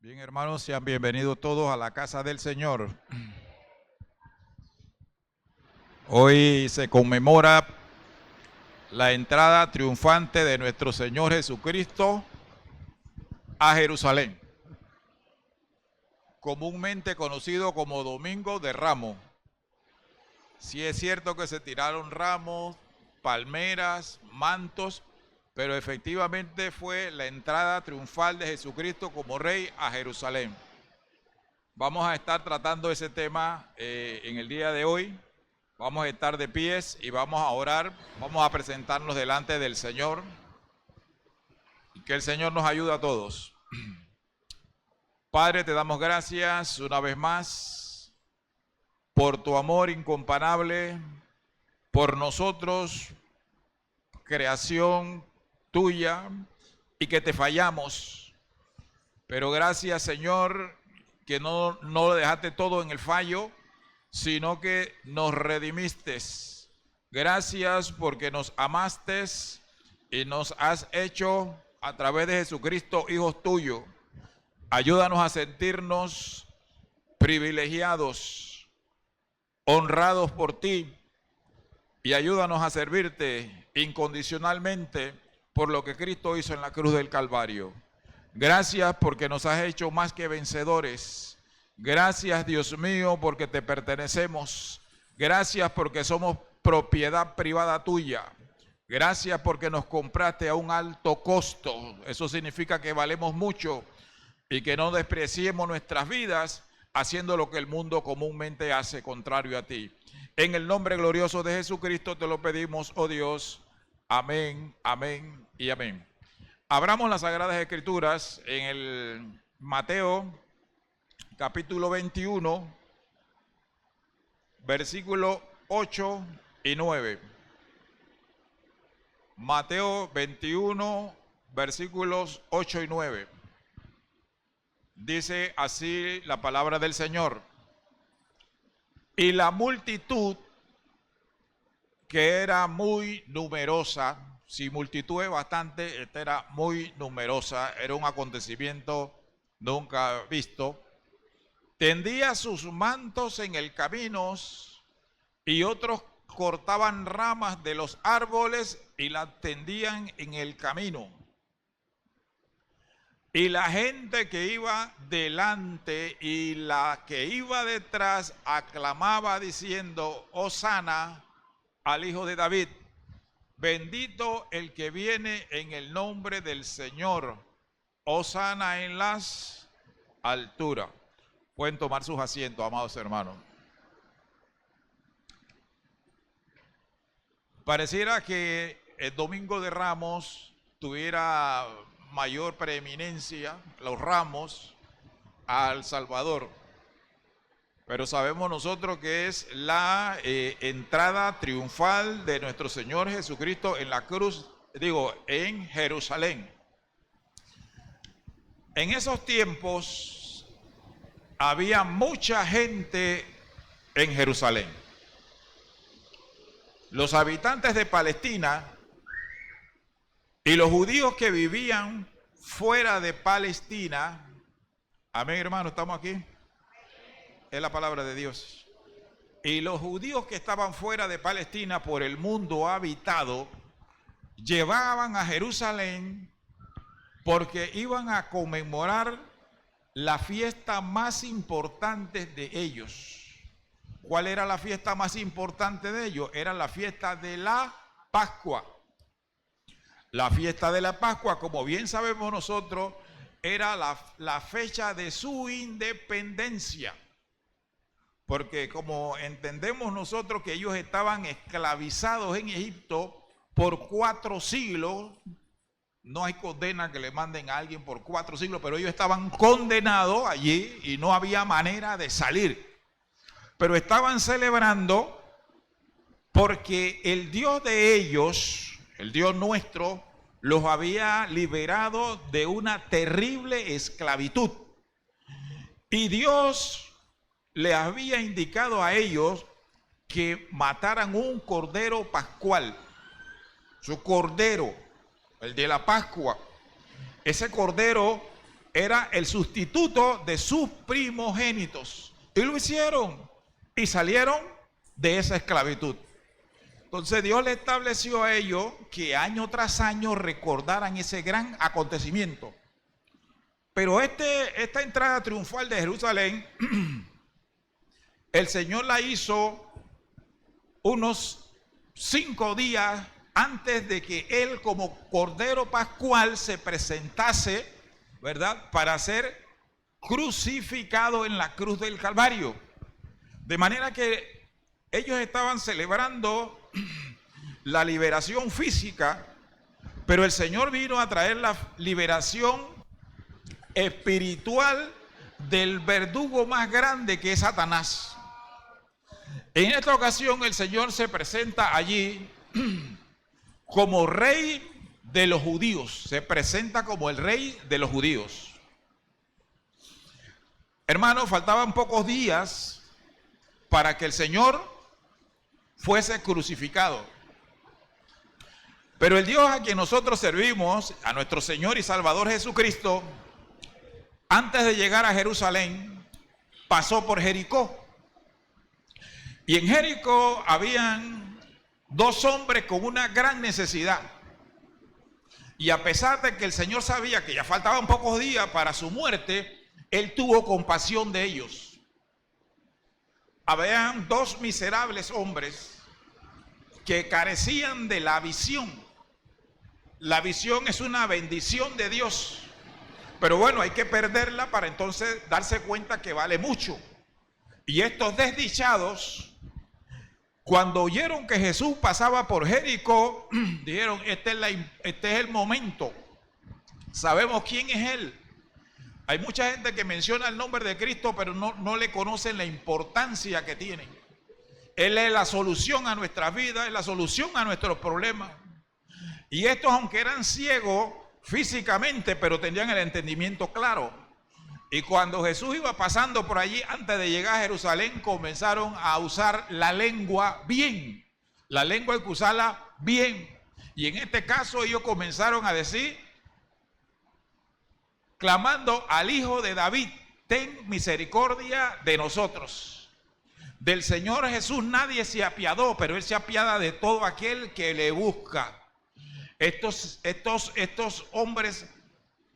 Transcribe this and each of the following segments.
Bien, hermanos, sean bienvenidos todos a la casa del Señor. Hoy se conmemora la entrada triunfante de nuestro Señor Jesucristo a Jerusalén, comúnmente conocido como Domingo de Ramos. Sí es cierto que se tiraron ramos, palmeras, mantos, pero efectivamente fue la entrada triunfal de Jesucristo como Rey a Jerusalén. Vamos a estar tratando ese tema en el día de hoy. Vamos a estar de pies y vamos a orar. Vamos a presentarnos delante del Señor. Y que el Señor nos ayude a todos. Padre, te damos gracias una vez más por tu amor incomparable, por nosotros, creación tuya, y que te fallamos. Pero gracias, Señor, que no lo dejaste todo en el fallo, sino que nos redimiste. Gracias porque nos amaste y nos has hecho a través de Jesucristo hijos tuyos. Ayúdanos a sentirnos privilegiados, honrados por ti, y ayúdanos a servirte incondicionalmente por lo que Cristo hizo en la cruz del Calvario. Gracias porque nos has hecho más que vencedores. Gracias, Dios mío, porque te pertenecemos. Gracias porque somos propiedad privada tuya. Gracias porque nos compraste a un alto costo. Eso significa que valemos mucho y que no despreciemos nuestras vidas haciendo lo que el mundo comúnmente hace contrario a ti. En el nombre glorioso de Jesucristo te lo pedimos, oh Dios. Amén, amén y amén. Abramos las Sagradas Escrituras en el Mateo capítulo 21, versículos 8 y 9. Mateo 21, versículos 8 y 9. Dice así la palabra del Señor. Y la multitud, que era muy numerosa, si multitud es bastante, esta era muy numerosa, era un acontecimiento nunca visto, tendía sus mantos en el camino y otros cortaban ramas de los árboles y las tendían en el camino. Y la gente que iba delante y la que iba detrás aclamaba diciendo: Hosana al Hijo de David. Bendito el que viene en el nombre del Señor. Hosana en las alturas. Pueden tomar sus asientos, amados hermanos. Pareciera que el Domingo de Ramos tuviera mayor preeminencia, los ramos, al Salvador. Pero sabemos nosotros que es la entrada triunfal de nuestro Señor Jesucristo en la cruz, en Jerusalén. En esos tiempos había mucha gente en Jerusalén. Los habitantes de Palestina y los judíos que vivían fuera de Palestina, amén, hermano, ¿estamos aquí? Es la palabra de Dios. Y los judíos que estaban fuera de Palestina por el mundo habitado, llevaban a Jerusalén porque iban a conmemorar la fiesta más importante de ellos. ¿Cuál era la fiesta más importante de ellos? Era la fiesta de la Pascua. La fiesta de la Pascua, como bien sabemos nosotros, era la fecha de su independencia. Porque como entendemos nosotros que ellos estaban esclavizados en Egipto por 4 siglos, no hay condena que le manden a alguien por 4 siglos, pero ellos estaban condenados allí y no había manera de salir. Pero estaban celebrando porque el Dios de ellos, el Dios nuestro, los había liberado de una terrible esclavitud. Y Dios le había indicado a ellos que mataran un cordero pascual, su cordero, el de la Pascua. Ese cordero era el sustituto de sus primogénitos. Y lo hicieron y salieron de esa esclavitud. Entonces Dios le estableció a ellos que año tras año recordaran ese gran acontecimiento. Pero esta entrada triunfal de Jerusalén, el Señor la hizo unos 5 días antes de que Él como Cordero Pascual se presentase, ¿verdad?, para ser crucificado en la cruz del Calvario. De manera que ellos estaban celebrando la liberación física, pero el Señor vino a traer la liberación espiritual del verdugo más grande, que es Satanás. En esta ocasión el Señor se presenta allí como rey de los judíos, se presenta como el rey de los judíos. Hermanos, faltaban pocos días para que el Señor fuese crucificado. Pero el Dios a quien nosotros servimos, a nuestro Señor y Salvador Jesucristo, antes de llegar a Jerusalén, pasó por Jericó. Y en Jericó habían 2 hombres con una gran necesidad. Y a pesar de que el Señor sabía que ya faltaban pocos días para su muerte, Él tuvo compasión de ellos. Habían 2 miserables hombres que carecían de la visión. La visión es una bendición de Dios. Pero bueno, hay que perderla para entonces darse cuenta que vale mucho. Y estos desdichados, cuando oyeron que Jesús pasaba por Jericó, dijeron, este es el momento. Sabemos quién es Él. Hay mucha gente que menciona el nombre de Cristo, pero no le conocen la importancia que tiene. Él es la solución a nuestras vidas, es la solución a nuestros problemas. Y estos, aunque eran ciegos físicamente, pero tenían el entendimiento claro. Y cuando Jesús iba pasando por allí, antes de llegar a Jerusalén, comenzaron a usar la lengua bien. La lengua hay que usarla bien. Y en este caso ellos comenzaron a decir, clamando al Hijo de David, ten misericordia de nosotros. Del Señor Jesús nadie se apiadó, pero Él se apiada de todo aquel que le busca. Estos hombres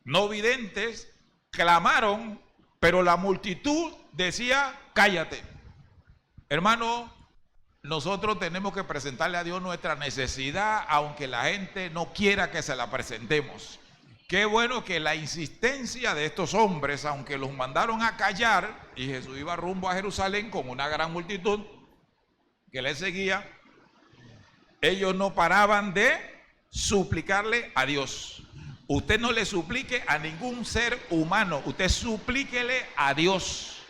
no videntes clamaron, pero la multitud decía, cállate. Hermano, nosotros tenemos que presentarle a Dios nuestra necesidad, aunque la gente no quiera que se la presentemos. Qué bueno que la insistencia de estos hombres, aunque los mandaron a callar, y Jesús iba rumbo a Jerusalén con una gran multitud que le seguía, ellos no paraban de suplicarle a Dios. Usted no le suplique a ningún ser humano, usted suplíquele a Dios.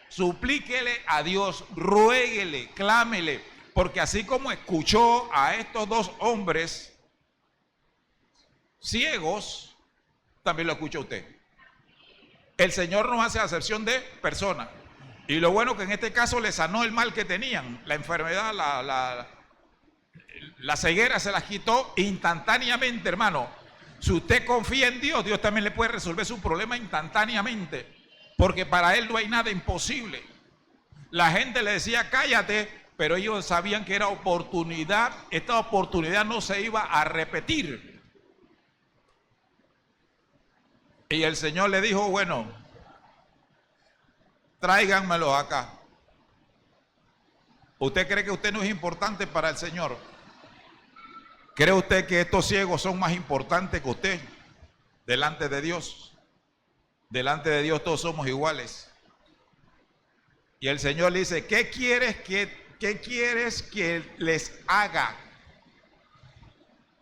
Suplíquele a Dios, ruéguele, clámele, porque así como escuchó a estos 2 hombres ciegos, también lo escucha usted. El Señor no hace acepción de personas. Y lo bueno que en este caso le sanó el mal que tenían, la enfermedad, la ceguera se las quitó instantáneamente, hermano. Si usted confía en Dios, Dios también le puede resolver su problema instantáneamente, porque para Él no hay nada imposible. La gente le decía cállate, pero ellos sabían que era oportunidad, esta oportunidad no se iba a repetir. Y el Señor le dijo, bueno, tráiganmelo acá. ¿Usted cree que usted no es importante para el Señor? ¿Cree usted que estos ciegos son más importantes que usted delante de Dios? Delante de Dios todos somos iguales. Y el Señor le dice, ¿qué quieres que les haga?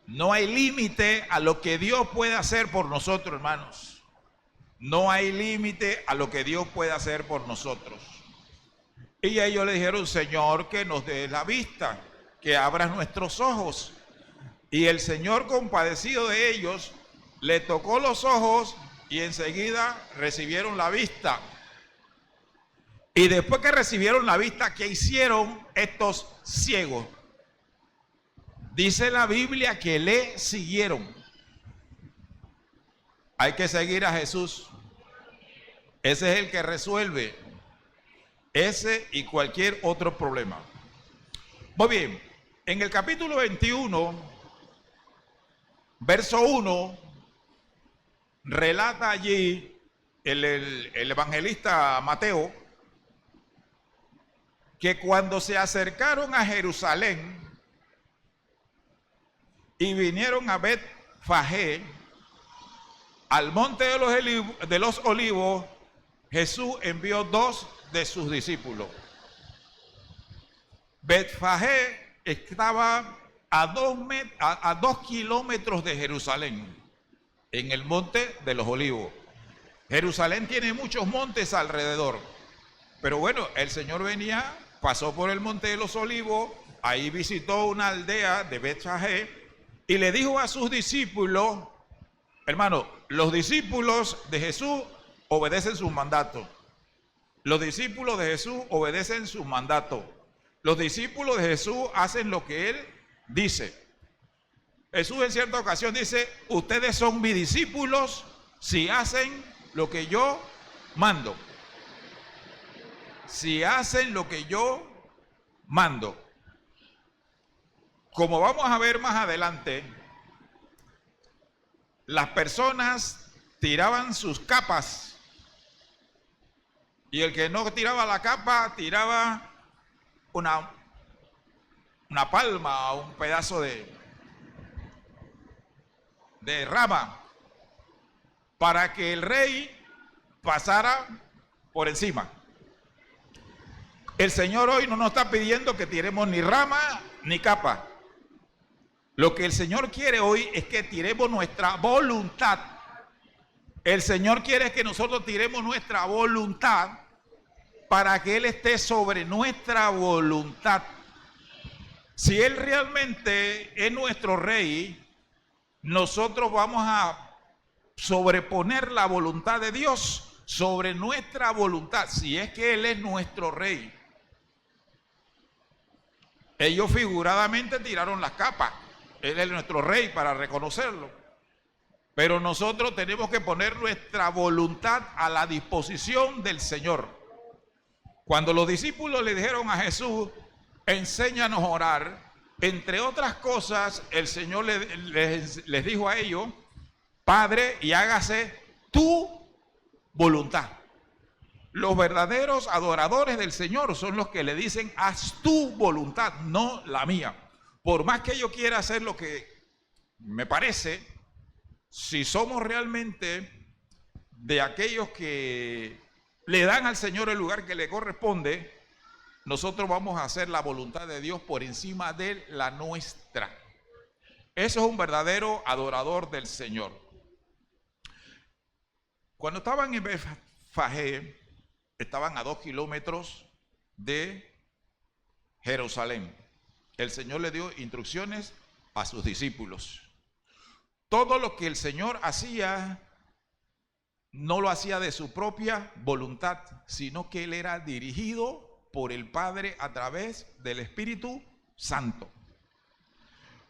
No hay límite a lo que Dios puede hacer por nosotros, hermanos. No hay límite a lo que Dios puede hacer por nosotros. Y ellos le dijeron, Señor, que nos dé la vista, que abras nuestros ojos. Y el Señor, compadecido de ellos, le tocó los ojos y enseguida recibieron la vista. Y después que recibieron la vista, ¿qué hicieron estos ciegos? Dice la Biblia que le siguieron. Hay que seguir a Jesús. Ese es el que resuelve ese y cualquier otro problema. Muy bien, en el capítulo 21, verso 1, relata allí el evangelista Mateo que cuando se acercaron a Jerusalén y vinieron a Betfagé, al monte de los olivos, Jesús envió 2 de sus discípulos. Betfagé estaba a 2 kilómetros de Jerusalén, en el monte de los olivos. Jerusalén tiene muchos montes alrededor, pero bueno, el Señor venía, pasó por el monte de los olivos, ahí visitó una aldea de Betfagé y le dijo a sus discípulos, hermano, los discípulos de Jesús obedecen sus mandatos. Los discípulos de Jesús obedecen sus mandatos. Los discípulos de Jesús hacen lo que Él dice. Jesús en cierta ocasión dice, ustedes son mis discípulos si hacen lo que yo mando. Si hacen lo que yo mando. Como vamos a ver más adelante, las personas tiraban sus capas y el que no tiraba la capa tiraba una palma o un pedazo de rama para que el rey pasara por encima. El Señor hoy no nos está pidiendo que tiremos ni rama ni capa. Lo que el Señor quiere hoy es que tiremos nuestra voluntad. El Señor quiere que nosotros tiremos nuestra voluntad para que Él esté sobre nuestra voluntad. Si Él realmente es nuestro rey, nosotros vamos a sobreponer la voluntad de Dios sobre nuestra voluntad, si es que Él es nuestro rey. Ellos figuradamente tiraron las capas. Él es nuestro rey para reconocerlo. Pero nosotros tenemos que poner nuestra voluntad a la disposición del Señor. Cuando los discípulos le dijeron a Jesús, enséñanos a orar, entre otras cosas, el Señor les dijo a ellos, Padre, y hágase tu voluntad. Los verdaderos adoradores del Señor son los que le dicen, haz tu voluntad, no la mía. Por más que yo quiera hacer lo que me parece, si somos realmente de aquellos que le dan al Señor el lugar que le corresponde, nosotros vamos a hacer la voluntad de Dios por encima de la nuestra. Eso es un verdadero adorador del Señor. Cuando estaban en Betfagé, estaban a 2 kilómetros de Jerusalén. El Señor le dio instrucciones a sus discípulos. Todo lo que el Señor hacía, no lo hacía de su propia voluntad, sino que Él era dirigido por el Padre a través del Espíritu Santo.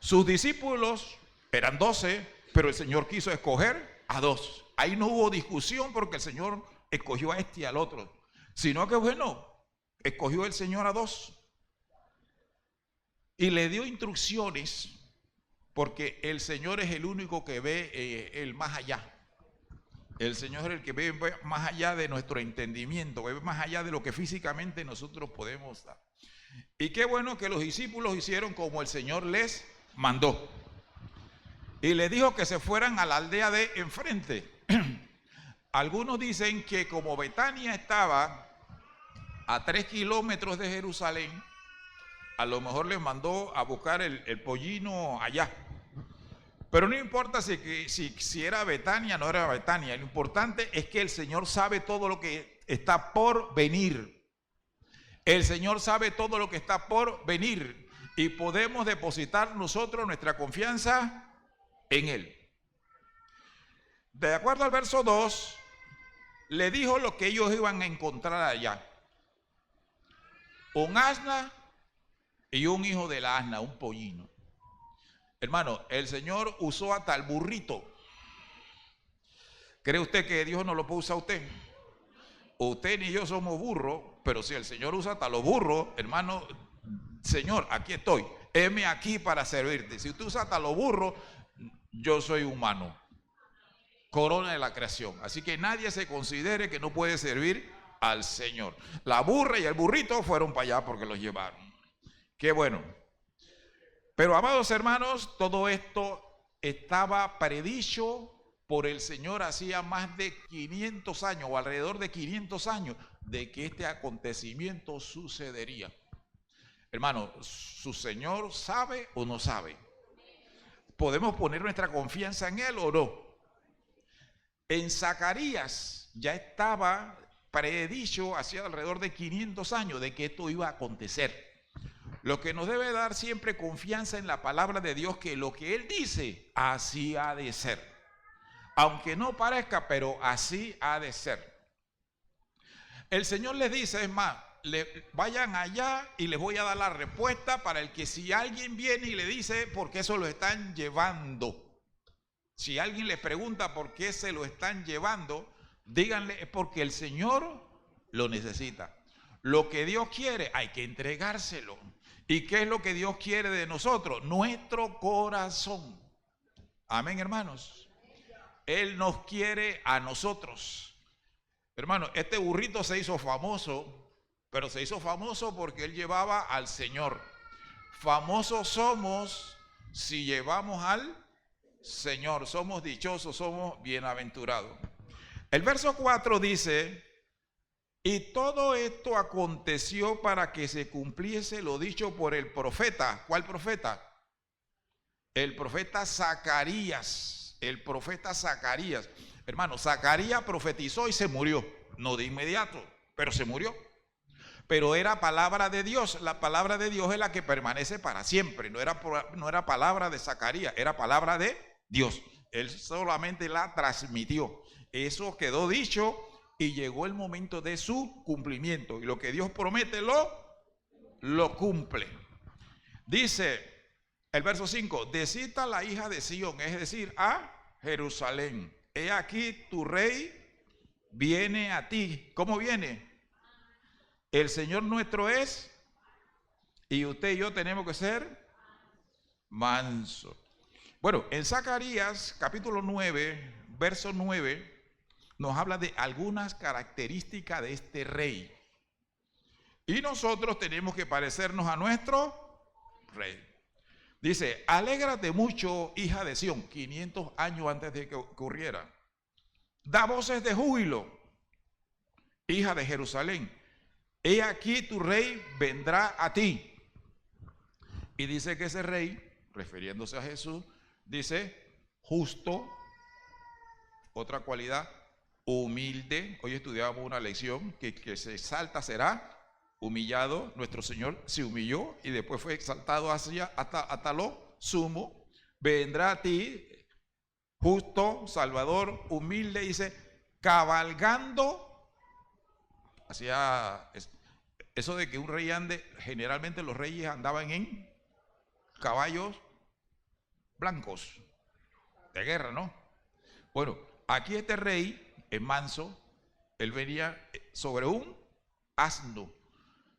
Sus discípulos eran 12, pero el Señor quiso escoger a 2. Ahí no hubo discusión porque el Señor escogió a este y al otro, sino que bueno, escogió el Señor a 2 y le dio instrucciones, porque el Señor es el único que ve el más allá. El Señor es el que ve más allá de nuestro entendimiento, ve más allá de lo que físicamente nosotros podemos dar. Y qué bueno que los discípulos hicieron como el Señor les mandó. Y les dijo que se fueran a la aldea de enfrente. Algunos dicen que como Betania estaba a 3 kilómetros de Jerusalén, a lo mejor les mandó a buscar el pollino allá. Pero no importa si era Betania o no era Betania. Lo importante es que el Señor sabe todo lo que está por venir. El Señor sabe todo lo que está por venir. Y podemos depositar nosotros nuestra confianza en Él. De acuerdo al verso 2, le dijo lo que ellos iban a encontrar allá. Un asna y un hijo de la asna, un pollino. Hermano, el Señor usó hasta el burrito. ¿Cree usted que Dios no lo puede usar a usted? Usted ni yo somos burros, pero si el Señor usa hasta los burros, hermano, Señor, aquí estoy. Heme aquí para servirte. Si usted usa hasta los burros, yo soy humano. Corona de la creación. Así que nadie se considere que no puede servir al Señor. La burra y el burrito fueron para allá porque los llevaron. Qué bueno. Pero amados hermanos, todo esto estaba predicho por el Señor hacía más de 500 años o alrededor de 500 años de que este acontecimiento sucedería. Hermano, ¿su Señor sabe o no sabe? ¿Podemos poner nuestra confianza en Él o no? En Zacarías ya estaba predicho hacía alrededor de 500 años de que esto iba a acontecer. Lo que nos debe dar siempre confianza en la palabra de Dios, que lo que Él dice, así ha de ser. Aunque no parezca, pero así ha de ser. El Señor les dice, es más, vayan allá y les voy a dar la respuesta para el que si alguien viene y le dice por qué se lo están llevando. Si alguien les pregunta por qué se lo están llevando, díganle es porque el Señor lo necesita. Lo que Dios quiere hay que entregárselo. ¿Y qué es lo que Dios quiere de nosotros? Nuestro corazón. Amén, hermanos. Él nos quiere a nosotros. Hermano, este burrito se hizo famoso, pero se hizo famoso porque él llevaba al Señor. Famosos somos si llevamos al Señor. Somos dichosos, somos bienaventurados. El verso 4 dice: y todo esto aconteció para que se cumpliese lo dicho por el profeta. ¿Cuál profeta? El profeta Zacarías. El profeta Zacarías. Hermano, Zacarías profetizó y se murió. No de inmediato, pero se murió. Pero era palabra de Dios. La palabra de Dios es la que permanece para siempre. No era palabra de Zacarías, era palabra de Dios. Él solamente la transmitió. Eso quedó dicho y llegó el momento de su cumplimiento. Y lo que Dios promete lo cumple. Dice el verso 5: decita la hija de Sión, es decir, a Jerusalén. He aquí tu rey viene a ti. ¿Cómo viene? El Señor nuestro es, y usted y yo tenemos que ser manso. Bueno, en Zacarías capítulo 9, verso 9, nos habla de algunas características de este rey. Y nosotros tenemos que parecernos a nuestro rey. Dice: alégrate mucho, hija de Sión, 500 años antes de que ocurriera. Da voces de júbilo, hija de Jerusalén. He aquí tu rey vendrá a ti. Y dice que ese rey, refiriéndose a Jesús, dice justo, otra cualidad, humilde. Hoy estudiábamos una lección que se exalta será humillado. Nuestro Señor se humilló y después fue exaltado hasta lo sumo. Vendrá a ti, justo, salvador, humilde, dice, cabalgando. Hacía eso de que un rey ande, generalmente los reyes andaban en caballos blancos de guerra, ¿no? Bueno, aquí este rey es manso. Él venía sobre un asno,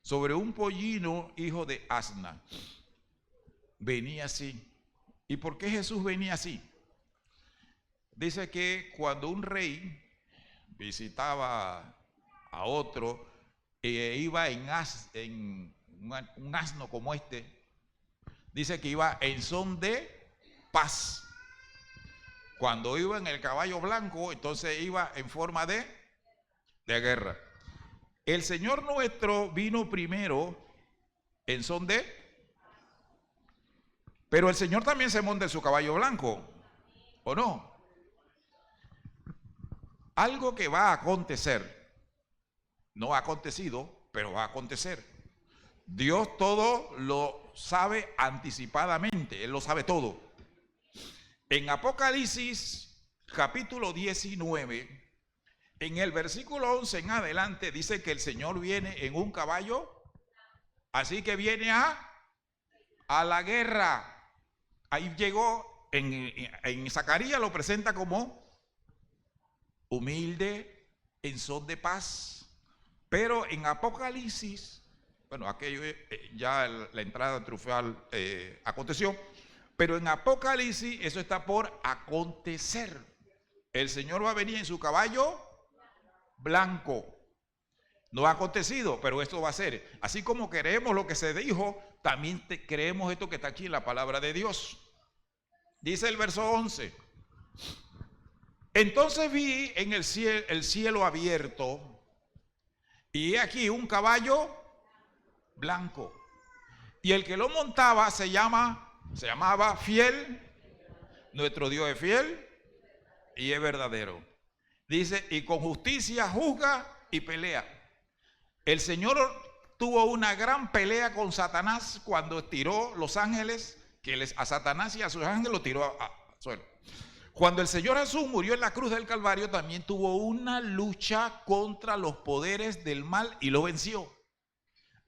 sobre un pollino, hijo de asna. Venía así. ¿Y por qué Jesús venía así? Dice que cuando un rey visitaba a otro e iba en un asno como este, dice que iba en son de paz. Cuando iba en el caballo blanco, entonces iba en forma de guerra. El Señor nuestro vino primero en son de, pero el Señor también se monta en su caballo blanco, ¿o no? Algo que va a acontecer, no ha acontecido, pero va a acontecer. Dios todo lo sabe anticipadamente, Él lo sabe todo. En Apocalipsis capítulo 19, en el versículo 11 en adelante, dice que el Señor viene en un caballo, así que viene a la guerra. Ahí llegó, en Zacarías lo presenta como humilde, en son de paz. Pero en Apocalipsis, bueno, aquello ya la entrada triunfal aconteció, pero en Apocalipsis eso está por acontecer. El Señor va a venir en su caballo blanco. No ha acontecido, pero esto va a ser. Así como creemos lo que se dijo, también creemos esto que está aquí en la palabra de Dios. Dice el verso 11. Entonces vi en el cielo abierto, y he aquí un caballo blanco. Y el que lo montaba se llamaba Fiel. Nuestro Dios es fiel y es verdadero. Dice, y con justicia juzga y pelea. El Señor tuvo una gran pelea con Satanás cuando tiró los ángeles, a Satanás y a sus ángeles lo tiró a suelo. Cuando el Señor Jesús murió en la cruz del Calvario, también tuvo una lucha contra los poderes del mal y lo venció.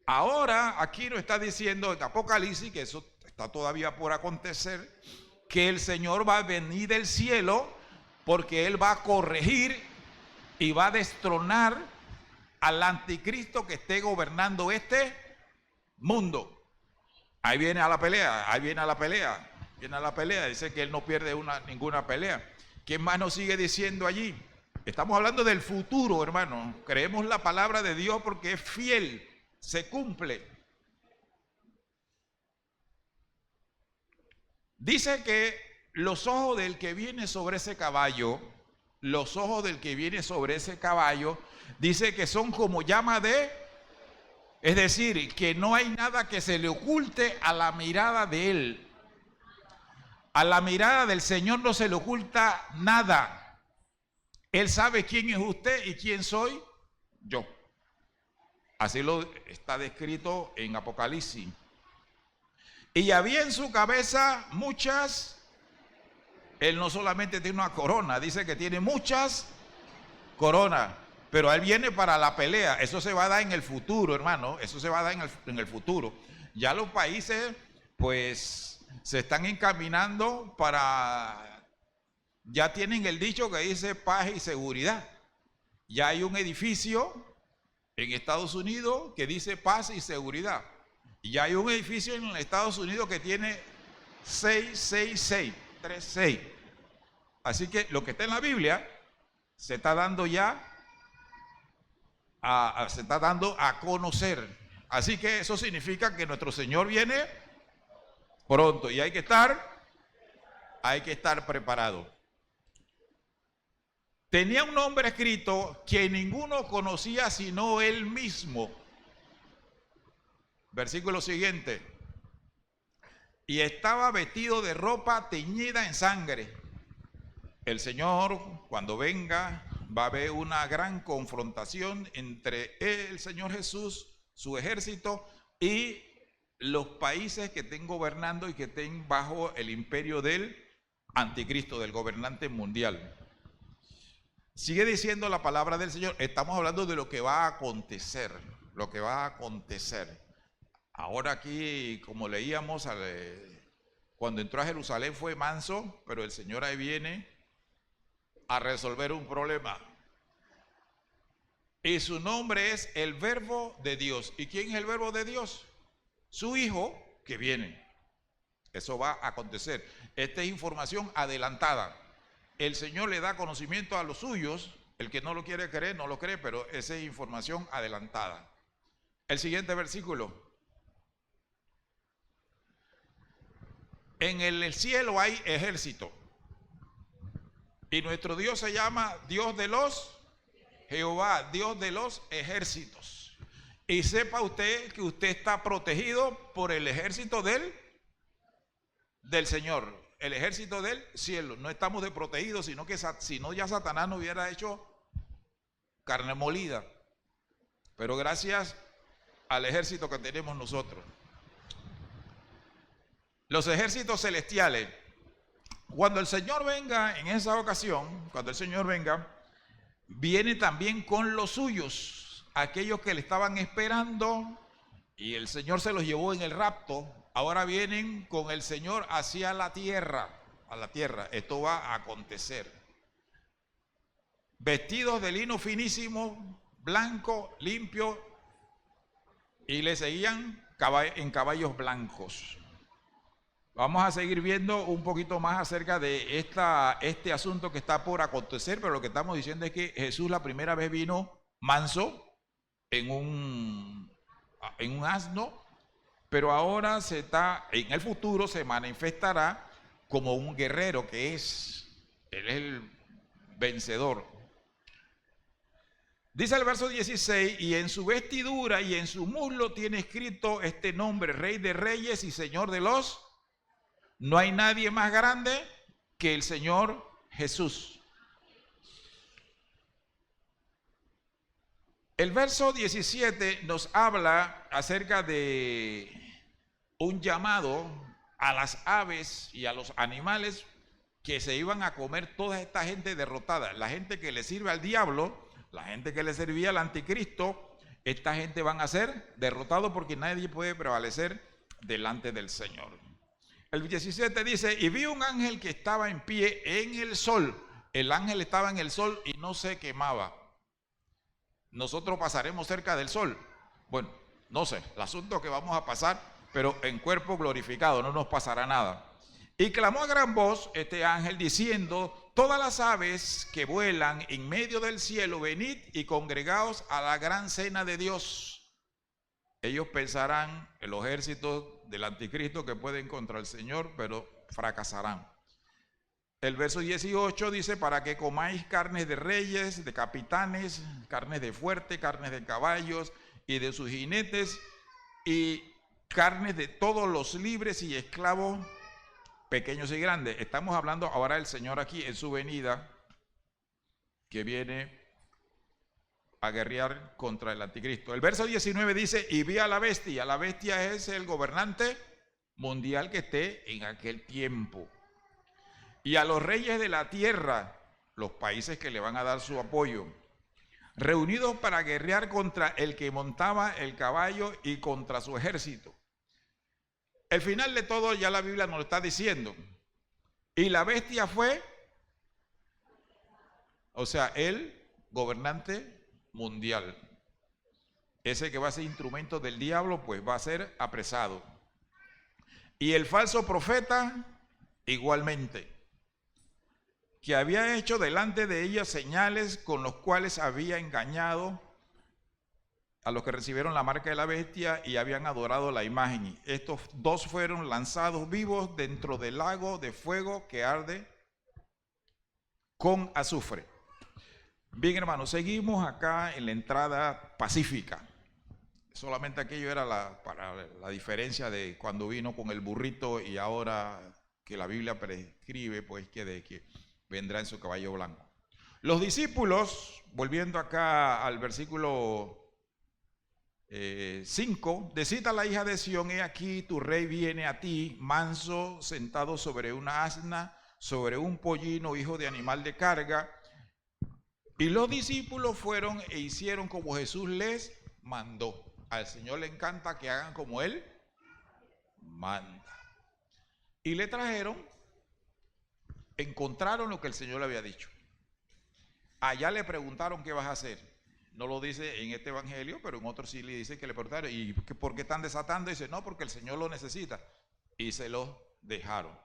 Ahora aquí nos está diciendo en Apocalipsis, que eso está todavía por acontecer, que el Señor va a venir del cielo porque Él va a corregir y va a destronar al anticristo que esté gobernando este mundo. Ahí viene a la pelea, viene a la pelea, dice que Él no pierde ninguna pelea. ¿Quién más nos sigue diciendo allí? Estamos hablando del futuro, hermano. Creemos la palabra de Dios porque es fiel, se cumple. Dice que los ojos del que viene sobre ese caballo, dice que son como llama es decir, que no hay nada que se le oculte a la mirada de Él. A la mirada del Señor no se le oculta nada. Él sabe quién es usted y quién soy yo. Así lo está descrito en Apocalipsis. Y había en su cabeza muchas. Él no solamente tiene una corona, dice que tiene muchas coronas. Pero Él viene para la pelea. Eso se va a dar en el futuro, hermano. Eso se va a dar en el futuro. Ya los países, pues, se están encaminando ya tienen el dicho que dice paz y seguridad. Ya hay un edificio en Estados Unidos que dice paz y seguridad. Y ya hay un edificio en Estados Unidos que tiene 666, 36. Así que lo que está en la Biblia se está dando ya a conocer. Así que eso significa que nuestro Señor viene pronto y hay que estar preparado. Tenía un nombre escrito que ninguno conocía sino Él mismo. Versículo siguiente. Y estaba vestido de ropa teñida en sangre. El Señor, cuando venga, va a haber una gran confrontación entre el Señor Jesús, su ejército y los países que estén gobernando y que estén bajo el imperio del anticristo, del gobernante mundial. Sigue diciendo la palabra del Señor. Estamos hablando de lo que va a acontecer, Ahora aquí, como leíamos, cuando entró a Jerusalén fue manso, pero el Señor ahí viene a resolver un problema. Y su nombre es el Verbo de Dios. ¿Y quién es el Verbo de Dios? Su Hijo que viene. Eso va a acontecer. Esta es información adelantada. El Señor le da conocimiento a los suyos. El que no lo quiere creer, no lo cree, pero esa es información adelantada. El siguiente versículo. En el cielo hay ejército. Y nuestro Dios se llama Dios de Jehová, Dios de los ejércitos. Y sepa usted que usted está protegido por el ejército del Señor, el ejército del cielo. No estamos desprotegidos, sino que si no ya Satanás nos hubiera hecho carne molida. Pero gracias al ejército que tenemos nosotros. Los ejércitos celestiales. Cuando el Señor venga en esa ocasión, viene también con los suyos, aquellos que le estaban esperando y el Señor se los llevó en el rapto. Ahora vienen con el Señor hacia la tierra, a la tierra. Esto va a acontecer. vestidos de lino finísimo, blanco, limpio, y le seguían en caballos blancos. Vamos a seguir viendo un poquito más acerca de este asunto que está por acontecer, pero lo que estamos diciendo es que Jesús la primera vez vino manso en un asno, pero ahora en el futuro se manifestará como un guerrero él es el vencedor. Dice el verso 16, y en su vestidura y en su muslo tiene escrito este nombre, Rey de Reyes y Señor de los. No hay nadie más grande que el Señor Jesús. El verso 17 nos habla acerca de un llamado a las aves y a los animales que se iban a comer toda esta gente derrotada. La gente que le sirve al diablo, la gente que le servía al anticristo, esta gente van a ser derrotados porque nadie puede prevalecer delante del Señor. El 17 dice, y vi un ángel que estaba en pie en el sol. El ángel estaba en el sol y no se quemaba. Nosotros pasaremos cerca del sol. Bueno, no sé, el asunto es que vamos a pasar, pero en cuerpo glorificado, no nos pasará nada. Y clamó a gran voz este ángel diciendo, todas las aves que vuelan en medio del cielo, venid y congregaos a la gran cena de Dios. Ellos pensarán en los ejércitos del anticristo que pueden contra el Señor, pero fracasarán. El verso 18 dice, para que comáis carnes de reyes, de capitanes, carnes de fuerte, carnes de caballos y de sus jinetes, y carnes de todos los libres y esclavos, pequeños y grandes. Estamos hablando ahora del Señor aquí en su venida, que viene a guerrear contra el anticristo. El verso 19 dice, y vi a la bestia. La bestia es el gobernante mundial que esté en aquel tiempo. Y a los reyes de la tierra, los países que le van a dar su apoyo, reunidos para guerrear contra el que montaba el caballo y contra su ejército. El final de todo ya la Biblia nos lo está diciendo. Y la bestia fue, o sea, el gobernante mundial. Ese que va a ser instrumento del diablo, pues va a ser apresado. Y el falso profeta, igualmente, que había hecho delante de ella señales con los cuales había engañado a los que recibieron la marca de la bestia y habían adorado la imagen. Estos dos fueron lanzados vivos dentro del lago de fuego que arde con azufre. Bien, hermanos, seguimos acá en la entrada pacífica. Solamente aquello era para la diferencia de cuando vino con el burrito y ahora que la Biblia prescribe, pues que vendrá en su caballo blanco. Los discípulos, volviendo acá al versículo 5, decid a la hija de Sión, he aquí tu rey viene a ti, manso, sentado sobre una asna, sobre un pollino, hijo de animal de carga. Y los discípulos fueron e hicieron como Jesús les mandó. Al Señor le encanta que hagan como Él manda. Y le trajeron, encontraron lo que el Señor le había dicho. Allá le preguntaron qué vas a hacer. No lo dice en este evangelio, pero en otros sí le dice que le preguntaron, ¿y por qué están desatando? Y dice, no, porque el Señor lo necesita. Y se lo dejaron.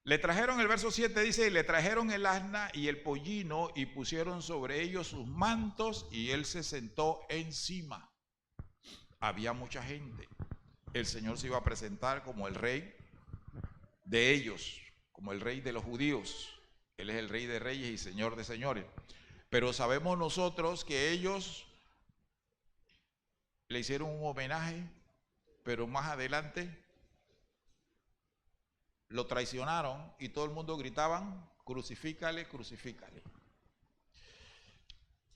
Le trajeron, el verso 7 dice, y le trajeron el asna y el pollino y pusieron sobre ellos sus mantos y él se sentó encima. Había mucha gente. El Señor se iba a presentar como el rey de ellos, como el rey de los judíos. Él es el rey de reyes y señor de señores. Pero sabemos nosotros que ellos le hicieron un homenaje, pero más adelante lo traicionaron y todo el mundo gritaban, crucifícale, crucifícale.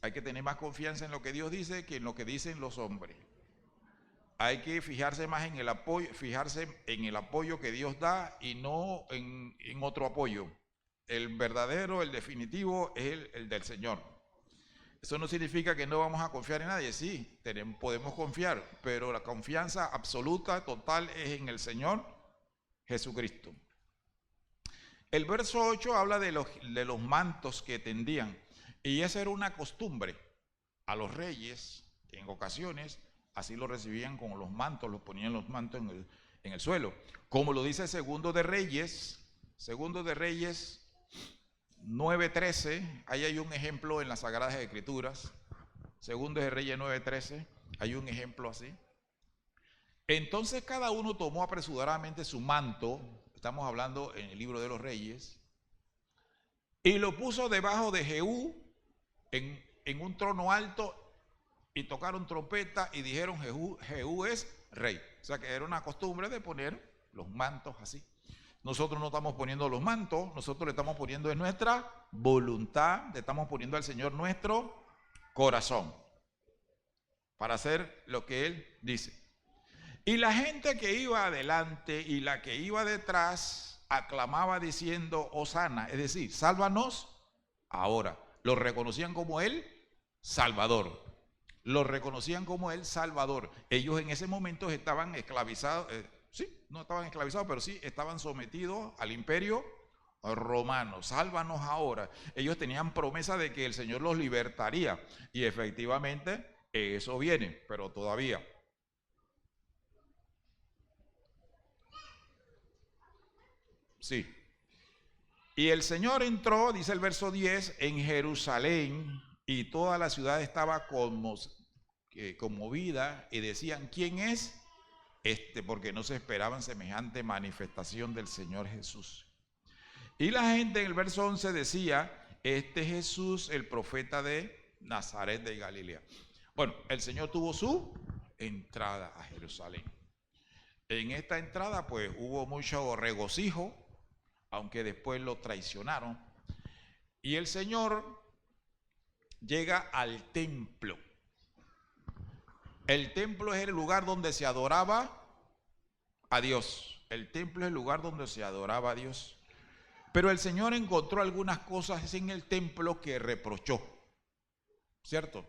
Hay que tener más confianza en lo que Dios dice que en lo que dicen los hombres. Hay que fijarse más en el apoyo que Dios da y no en otro apoyo. El verdadero, el definitivo es el del Señor. Eso no significa que no vamos a confiar en nadie. Sí, podemos confiar, pero la confianza absoluta, total, es en el Señor Jesucristo. El verso 8 habla de los mantos que tendían. Y esa era una costumbre. A los reyes, en ocasiones, así lo recibían con los mantos, los ponían los mantos en el suelo. Como lo dice Segundo de Reyes 9:13, ahí hay un ejemplo en las Sagradas Escrituras. Segundo de Reyes 9:13, hay un ejemplo así. Entonces cada uno tomó apresuradamente su manto, estamos hablando en el libro de los Reyes, y lo puso debajo de Jehú en un trono alto, y tocaron trompeta y dijeron: Jehú es rey. O sea que era una costumbre de poner los mantos así. Nosotros no estamos poniendo los mantos, nosotros le estamos poniendo en nuestra voluntad, le estamos poniendo al Señor nuestro corazón para hacer lo que Él dice. Y la gente que iba adelante y la que iba detrás aclamaba diciendo: Hosana, es decir, sálvanos ahora. Lo reconocían como el Salvador. Lo reconocían como el Salvador. Ellos en ese momento estaban esclavizados, sí, no estaban esclavizados, pero sí estaban sometidos al imperio romano. Sálvanos ahora. Ellos tenían promesa de que el Señor los libertaría, y efectivamente eso viene, pero todavía. Sí. Y el Señor entró, dice el verso 10, en Jerusalén, y toda la ciudad estaba conmovida, y decían: ¿quién es este? Porque no se esperaban semejante manifestación del Señor Jesús. Y la gente en el verso 11 decía: este Jesús, el profeta de Nazaret de Galilea. Bueno, el Señor tuvo su entrada a Jerusalén. En esta entrada pues hubo mucho regocijo, aunque después lo traicionaron. Y el Señor llega al templo. El templo es el lugar donde se adoraba a Dios. El templo es el lugar donde se adoraba a Dios. Pero el Señor encontró algunas cosas en el templo que reprochó, ¿cierto?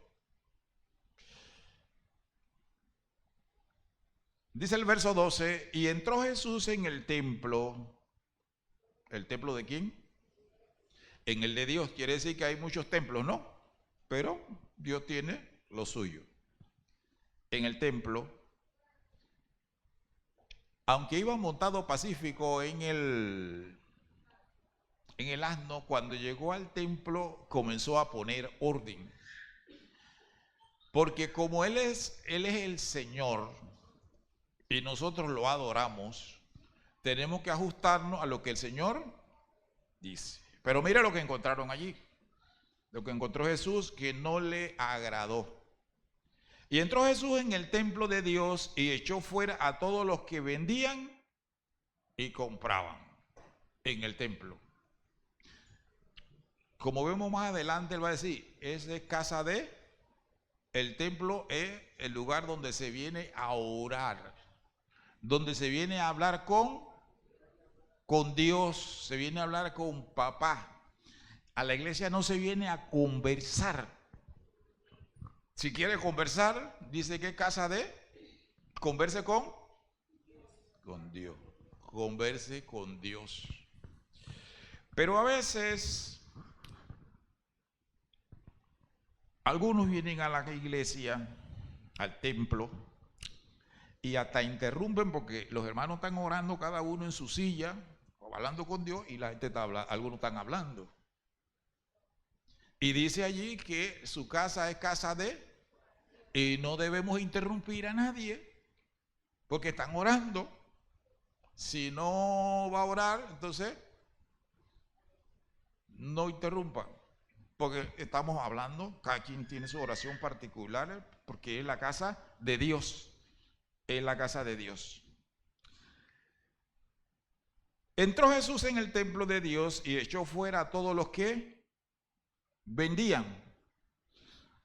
Dice el verso 12: y entró Jesús en el templo. ¿El templo de quién? En el de Dios. Quiere decir que hay muchos templos, ¿no? Pero Dios tiene lo suyo. En el templo, aunque iba montado pacífico en el asno, cuando llegó al templo comenzó a poner orden. Porque como Él es el Señor y nosotros lo adoramos, tenemos que ajustarnos a lo que el Señor dice. Pero mira lo que encontraron allí. Lo que encontró Jesús que no le agradó. Y entró Jesús en el templo de Dios y echó fuera a todos los que vendían y compraban en el templo. Como vemos más adelante, él va a decir: esa es casa de... El templo es el lugar donde se viene a orar, donde se viene a hablar con Dios, se viene a hablar con papá. A la iglesia no se viene a conversar. Si quiere conversar, dice que casa de... Converse con Dios. Converse con Dios. Pero a veces algunos vienen a la iglesia, al templo, y hasta interrumpen porque los hermanos están orando cada uno en su silla, hablando con Dios, y la gente está hablando, algunos están hablando. Y dice allí que su casa es casa de... Y no debemos interrumpir a nadie, porque están orando. Si no va a orar, entonces no interrumpa, porque estamos hablando, cada quien tiene su oración particular, porque es la casa de Dios. Es la casa de Dios. Entró Jesús en el templo de Dios y echó fuera a todos los que vendían.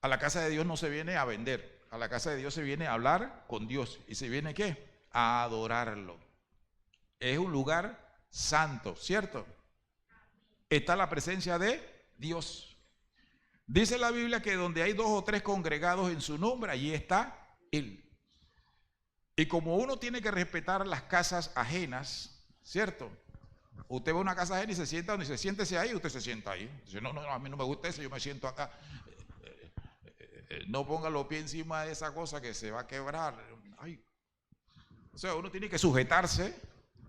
A la casa de Dios no se viene a vender, a la casa de Dios se viene a hablar con Dios. ¿Y se viene qué? A adorarlo. Es un lugar santo, ¿cierto? Está la presencia de Dios. Dice la Biblia que donde hay 2 o 3 congregados en su nombre, allí está Él. Y como uno tiene que respetar las casas ajenas, ¿cierto? Usted va a una casa ajena y se sienta donde se siéntese ahí, usted se sienta ahí. Dice, no, a mí no me gusta eso, yo me siento acá. No ponga los pies encima de esa cosa que se va a quebrar. Ay. O sea, uno tiene que sujetarse,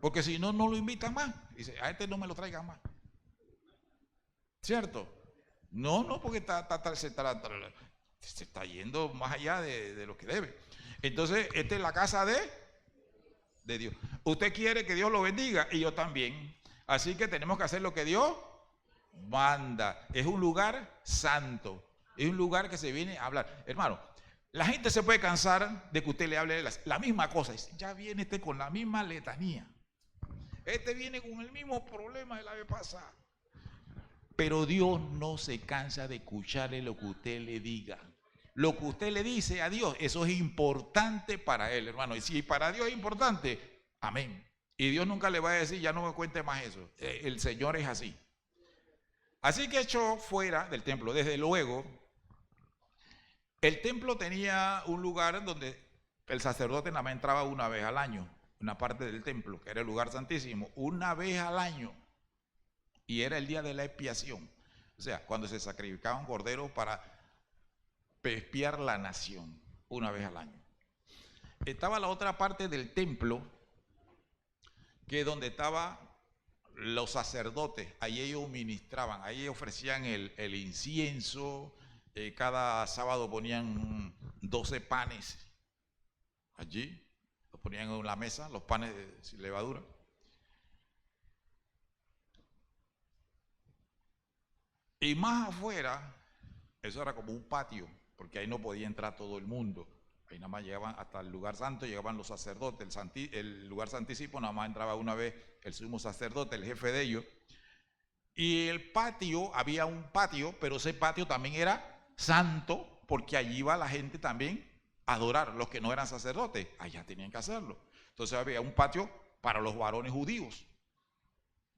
porque si no, no lo invitan más. Dice, a este no me lo traigan más. ¿Cierto? No, porque se está yendo más allá de lo que debe. Entonces, esta es la casa de Dios. Usted quiere que Dios lo bendiga y yo también. Así que tenemos que hacer lo que Dios manda. Es un lugar santo. Es un lugar que se viene a hablar. Hermano, la gente se puede cansar de que usted le hable la misma cosa. Ya viene este con la misma letanía. Este viene con el mismo problema de la vez pasada. Pero Dios no se cansa de escucharle lo que usted le diga. Lo que usted le dice a Dios, eso es importante para Él, hermano. Y si para Dios es importante, amén. Y Dios nunca le va a decir, ya no me cuente más eso. El Señor es así. Así que echó fuera del templo. Desde luego, el templo tenía un lugar donde el sacerdote nada más entraba una vez al año. Una parte del templo, que era el lugar santísimo, una vez al año. Y era el día de la expiación. O sea, cuando se sacrificaba un cordero para expiar la nación, una vez al año. Estaba la otra parte del templo, que es donde estaban los sacerdotes. Ahí ellos ministraban, ahí ofrecían el incienso. Cada sábado ponían 12 panes allí. Los ponían en la mesa, los panes sin levadura. Y más afuera, eso era como un patio, porque ahí no podía entrar todo el mundo. Ahí nada más llegaban hasta el lugar santo, llegaban los sacerdotes. El lugar santísimo nada más entraba una vez el sumo sacerdote, el jefe de ellos. Y el patio, había un patio, pero ese patio también era santo, porque allí iba la gente también a adorar. Los que no eran sacerdotes, allá tenían que hacerlo. Entonces había un patio para los varones judíos,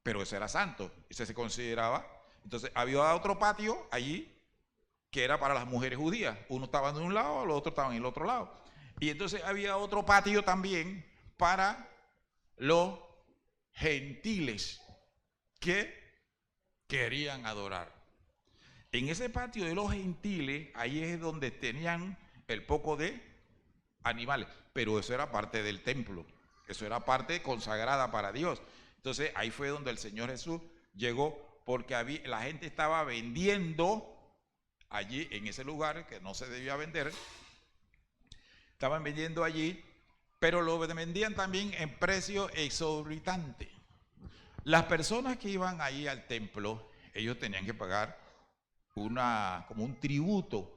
pero ese era santo, ese se consideraba. Entonces había otro patio allí que era para las mujeres judías. Uno estaba de un lado, los otros estaban en el otro lado. Y entonces había otro patio también para los gentiles que querían adorar. En ese patio de los gentiles, ahí es donde tenían el poco de animales, pero eso era parte del templo, eso era parte consagrada para Dios. Entonces ahí fue donde el Señor Jesús llegó, porque la gente estaba vendiendo allí en ese lugar que no se debía vender. Estaban vendiendo allí, pero lo vendían también en precio exorbitante. Las personas que iban ahí al templo, ellos tenían que pagar como un tributo.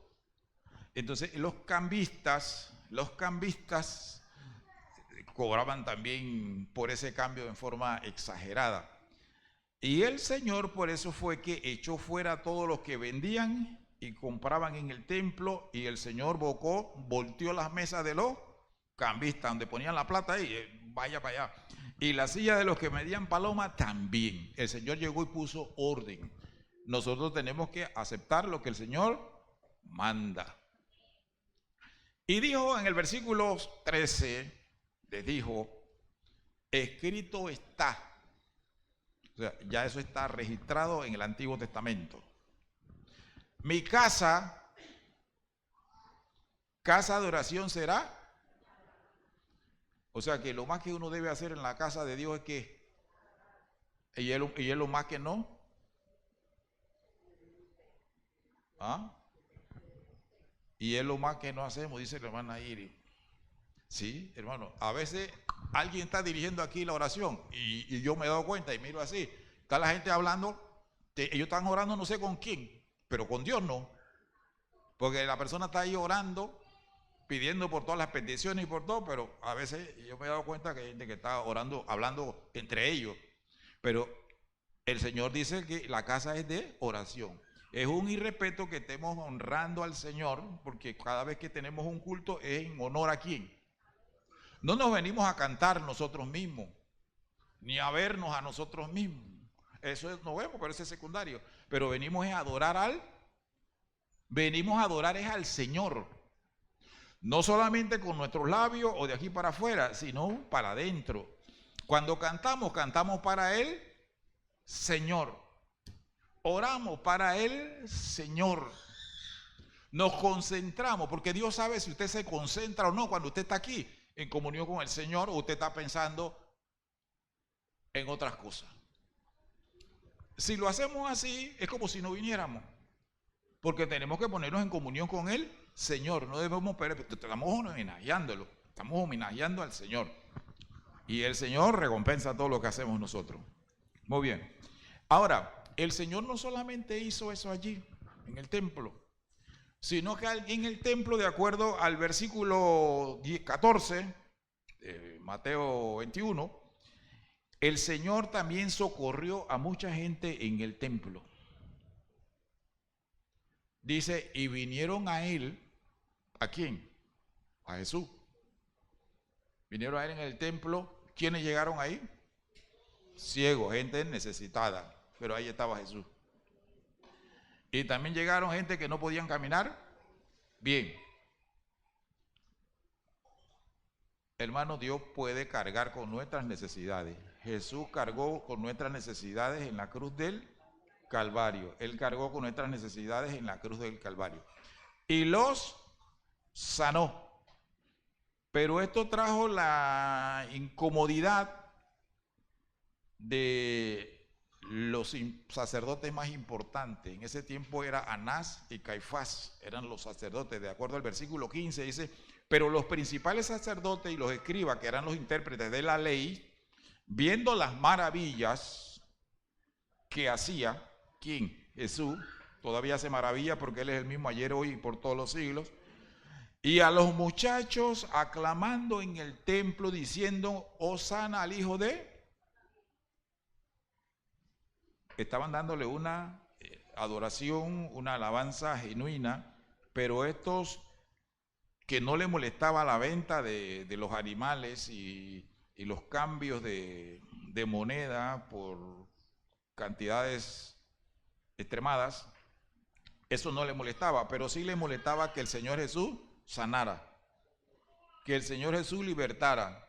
Entonces los cambistas cobraban también por ese cambio en forma exagerada. Y el Señor por eso fue que echó fuera a todos los que vendían y compraban en el templo, y el Señor volteó las mesas de los cambistas, donde ponían la plata ahí, vaya para allá. Y la silla de los que medían paloma también. El Señor llegó y puso orden. Nosotros tenemos que aceptar lo que el Señor manda. Y dijo en el versículo 13, les dijo, escrito está. O sea, ya eso está registrado en el Antiguo Testamento. Mi casa de oración será. O sea que lo más que uno debe hacer en la casa de Dios es que, y es lo más que no. ¿Ah? Y es lo más que no hacemos, dice la hermana Iri. Sí, hermano, a veces alguien está dirigiendo aquí la oración y yo me he dado cuenta y miro así, está la gente hablando, ellos están orando no sé con quién, pero con Dios no, porque la persona está ahí orando, pidiendo por todas las peticiones y por todo, pero a veces yo me he dado cuenta que hay gente que está orando, hablando entre ellos, pero el Señor dice que la casa es de oración. Es un irrespeto que estemos honrando al Señor, porque cada vez que tenemos un culto es en honor a quién. No nos venimos a cantar nosotros mismos, ni a vernos a nosotros mismos. Eso no vemos, pero eso es secundario. Pero venimos a adorar al Señor. No solamente con nuestros labios o de aquí para afuera, sino para adentro. Cuando cantamos para Él Señor. Oramos para el Señor. Nos concentramos, porque Dios sabe si usted se concentra o no cuando usted está aquí en comunión con el Señor o usted está pensando en otras cosas. Si lo hacemos así, es como si no viniéramos, porque tenemos que ponernos en comunión con el Señor. No debemos perder, estamos homenajeándolo, estamos homenajeando al Señor. Y el Señor recompensa todo lo que hacemos nosotros. Muy bien. Ahora, el Señor no solamente hizo eso allí, en el templo, sino que en el templo, de acuerdo al versículo 14, Mateo 21, el Señor también socorrió a mucha gente en el templo. Dice, y vinieron a él, ¿a quién? A Jesús. Vinieron a él en el templo. ¿Quiénes llegaron ahí? Ciegos, gente necesitada, pero ahí estaba Jesús. Y también llegaron gente que no podían caminar bien. Hermano, Dios puede cargar con nuestras necesidades. Jesús cargó con nuestras necesidades en la cruz del Calvario. Él cargó con nuestras necesidades en la cruz del Calvario. Y los sanó. Pero esto trajo la incomodidad de los sacerdotes más importantes. En ese tiempo era Anás y Caifás, eran los sacerdotes. De acuerdo al versículo 15 dice, pero los principales sacerdotes y los escribas, que eran los intérpretes de la ley, viendo las maravillas que hacía, ¿quién? Jesús, todavía hace maravilla porque Él es el mismo ayer, hoy y por todos los siglos. Y a los muchachos aclamando en el templo, diciendo, Hosana al hijo de... Estaban dándole una adoración, una alabanza genuina, pero estos que no les molestaba la venta de los animales y los cambios de moneda por cantidades extremadas, eso no les molestaba, pero sí les molestaba que el Señor Jesús sanara, que el Señor Jesús libertara.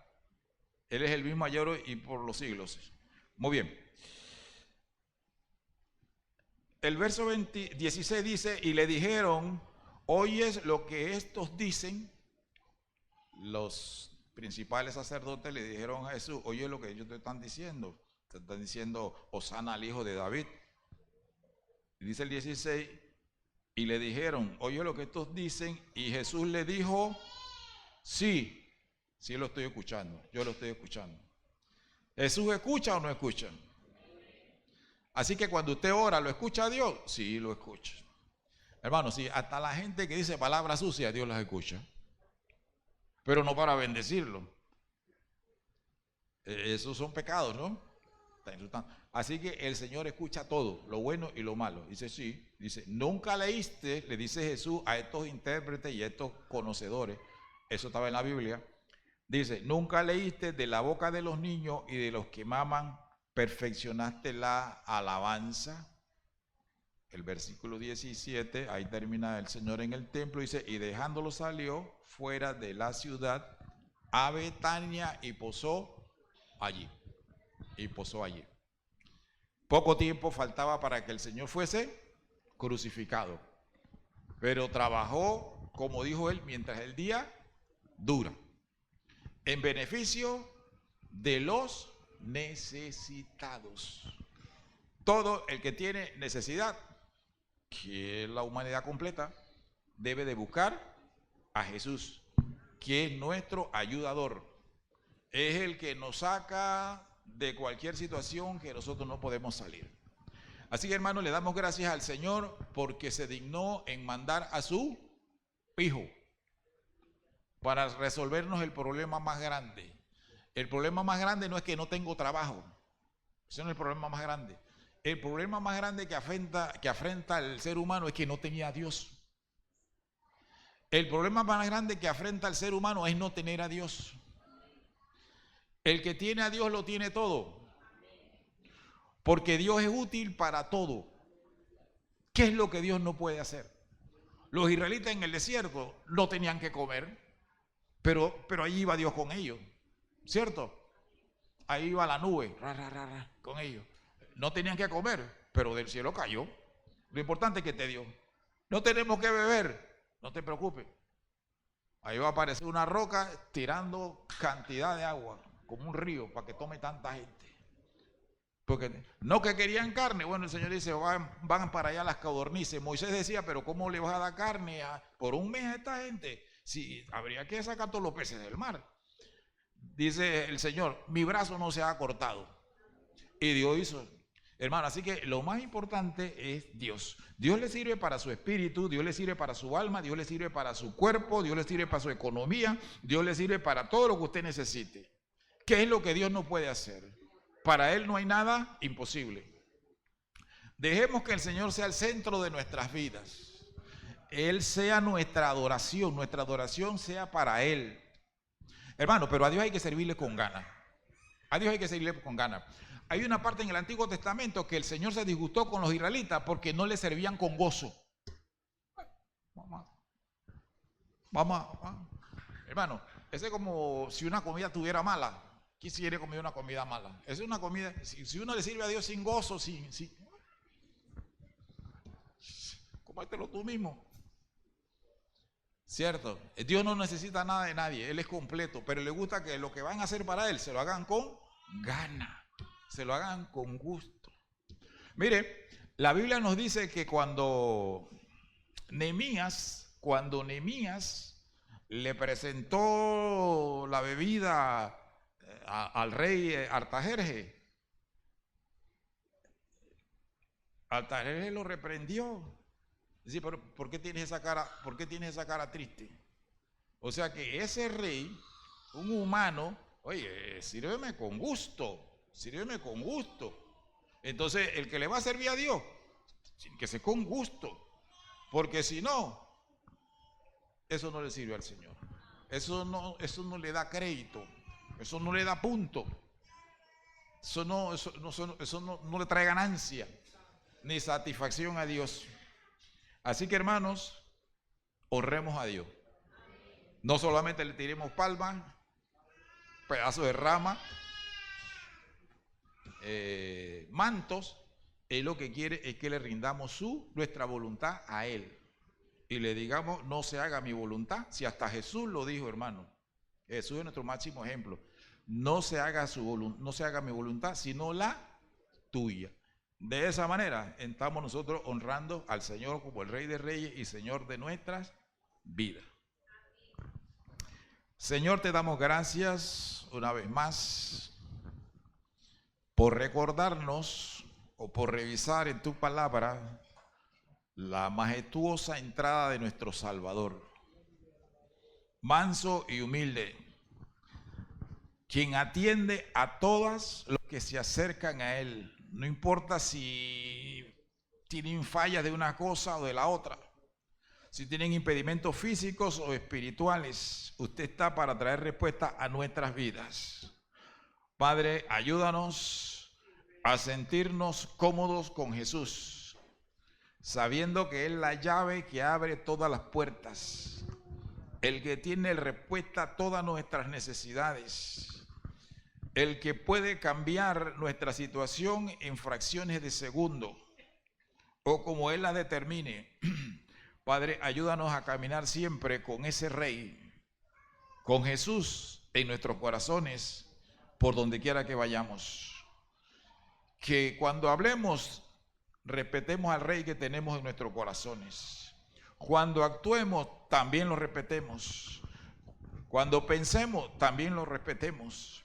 Él es el mismo ayer y por los siglos. Muy bien. El verso 16 dice, y le dijeron, oyes lo que estos dicen. Los principales sacerdotes le dijeron a Jesús, oye lo que ellos te están diciendo. Te están diciendo, Hosana al hijo de David. Y dice el 16, y le dijeron, oye lo que estos dicen. Y Jesús le dijo, sí, sí lo estoy escuchando, yo lo estoy escuchando. ¿Jesús escucha o no escucha? Así que cuando usted ora, ¿lo escucha a Dios? Sí, lo escucha. Hermano, sí, hasta la gente que dice palabras sucias, Dios las escucha. Pero no para bendecirlo. Esos son pecados, ¿no? Así que el Señor escucha todo, lo bueno y lo malo. Dice, sí, dice, nunca leíste, le dice Jesús a estos intérpretes y a estos conocedores, eso estaba en la Biblia, dice, nunca leíste de la boca de los niños y de los que maman, perfeccionaste la alabanza. El versículo 17, ahí termina el Señor en el templo, dice, y dejándolo salió fuera de la ciudad a Betania y posó allí. Y posó allí. Poco tiempo faltaba para que el Señor fuese crucificado, pero trabajó, como dijo él, mientras el día dura, en beneficio de los necesitados. Todo el que tiene necesidad, que es la humanidad completa, debe de buscar a Jesús, que es nuestro ayudador. Es el que nos saca de cualquier situación que nosotros no podemos salir. Así que, hermanos, le damos gracias al Señor porque se dignó en mandar a su Hijo para resolvernos el problema más grande. El problema más grande no es que no tengo trabajo. Ese no es el problema más grande. El problema más grande que afrenta al ser humano es que no tenía a Dios. El problema más grande que afrenta al ser humano es no tener a Dios. El que tiene a Dios lo tiene todo. Porque Dios es útil para todo. ¿Qué es lo que Dios no puede hacer? Los israelitas en el desierto no tenían que comer, pero ahí iba Dios con ellos, ¿cierto? Ahí iba la nube, con ellos. no tenían que comer, pero del cielo cayó. Lo importante es que te dio. No tenemos que beber, no te preocupes. Ahí va a aparecer una roca tirando cantidad de agua, como un río, para que tome tanta gente. Porque no que querían carne. Bueno, el Señor dice, van para allá las codornices. Moisés decía, pero ¿cómo le vas a dar carne por un mes a esta gente? Si habría que sacar todos los peces del mar. Dice el Señor, mi brazo no se ha cortado. Y Dios hizo. Hermano, así que lo más importante es Dios. Dios le sirve para su espíritu, Dios le sirve para su alma, Dios le sirve para su cuerpo, Dios le sirve para su economía, Dios le sirve para todo lo que usted necesite. ¿Qué es lo que Dios no puede hacer? Para Él no hay nada imposible. Dejemos que el Señor sea el centro de nuestras vidas. Él sea nuestra adoración sea para Él. Hermano, pero a Dios hay que servirle con ganas. A Dios hay que servirle con ganas. Hay una parte en el Antiguo Testamento que el Señor se disgustó con los israelitas porque no le servían con gozo. Vamos. Hermano, ese es como si una comida tuviera mala. ¿Quién quiere comer una comida mala? Es una comida, si uno le sirve a Dios sin gozo, cómetelo tú mismo. ¿Cierto? Dios no necesita nada de nadie, Él es completo, pero le gusta que lo que van a hacer para Él se lo hagan con gana, se lo hagan con gusto. Mire, la Biblia nos dice que cuando Nehemías le presentó la bebida al rey Artajerjes lo reprendió. Dice, pero ¿por qué tienes esa cara? ¿Por qué tienes esa cara triste? O sea que ese rey, un humano, oye, sírveme con gusto, sírveme con gusto. Entonces, el que le va a servir a Dios, que sea con gusto, porque si no, eso no le sirve al Señor. Eso no le da crédito, eso no le da punto, eso no le trae ganancia ni satisfacción a Dios. Así que, hermanos, honremos a Dios. No solamente le tiremos palmas, pedazos de rama, mantos. Él lo que quiere es que le rindamos nuestra voluntad a Él. Y le digamos, no se haga mi voluntad. Si hasta Jesús lo dijo, hermano. Jesús es nuestro máximo ejemplo. No se haga mi voluntad, sino la tuya. De esa manera estamos nosotros honrando al Señor como el Rey de Reyes y Señor de nuestras vidas. Señor, te damos gracias una vez más por recordarnos o por revisar en tu palabra la majestuosa entrada de nuestro Salvador, manso y humilde, quien atiende a todos los que se acercan a Él. No importa si tienen fallas de una cosa o de la otra, si tienen impedimentos físicos o espirituales, usted está para traer respuesta a nuestras vidas. Padre, ayúdanos a sentirnos cómodos con Jesús, sabiendo que Él es la llave que abre todas las puertas, el que tiene respuesta a todas nuestras necesidades, el que puede cambiar nuestra situación en fracciones de segundo o como Él la determine. Padre, ayúdanos a caminar siempre con ese Rey, con Jesús en nuestros corazones, por donde quiera que vayamos. Que cuando hablemos, respetemos al Rey que tenemos en nuestros corazones. Cuando actuemos, también lo respetemos. Cuando pensemos, también lo respetemos.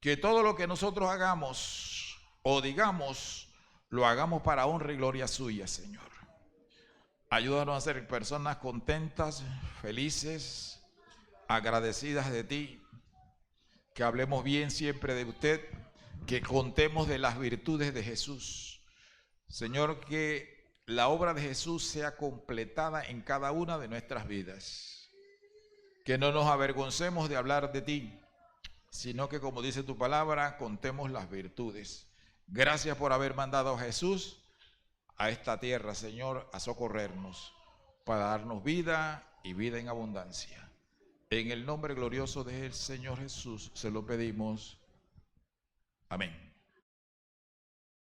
Que todo lo que nosotros hagamos o digamos, lo hagamos para honra y gloria suya, Señor. Ayúdanos a ser personas contentas, felices, agradecidas de ti. Que hablemos bien siempre de usted, que contemos de las virtudes de Jesús. Señor, que la obra de Jesús sea completada en cada una de nuestras vidas. Que no nos avergoncemos de hablar de ti, sino que, como dice tu palabra, contemos las virtudes. Gracias por haber mandado a Jesús a esta tierra, Señor, a socorrernos, para darnos vida y vida en abundancia. En el nombre glorioso del Señor Jesús se lo pedimos. Amén.